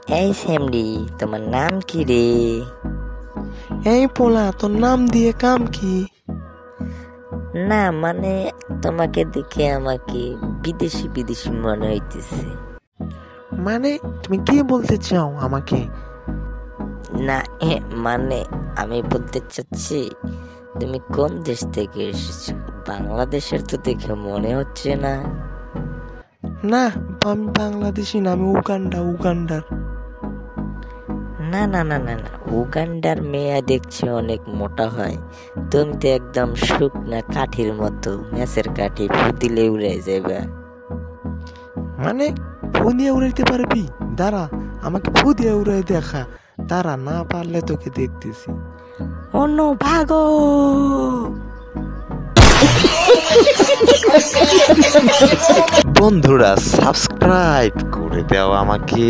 এই সেমরি, তোমার নাম কি রে? এই পোলা, তোর নাম দিয়ে কাম কি? না মানে তোমাকে দেখে আমাকে বিদেশি বিদেশি মনে হইতেছে। মানে তুমি কি বলতে চাও আমাকে? না মানে আমি বলতে চাচ্ছি তুমি কোন দেশ থেকে এসেছো। বাংলাদেশের তো দেখে মনে হচ্ছে না। না, আমি বাংলাদেশি না, আমি উগান্ডার। না না না না না, উগান্ডার মেয়ে দেখছি অনেক মোটা হয়, তুমি তো একদম শুকনা কাঠির মতো, ম্যাচের কাঠি ফুদিলে উড়ে যাবে। মানে ফু দিয়ে উড়াইতে পারবি? দাঁড়া, আমাকে ফু দিয়ে উড়াই দেখা। দাঁড়া, না পারলে তোকে দেখতেছি। অন্য ভাগো। বন্ধুরা, সাবস্ক্রাইব করে দাও আমাকে।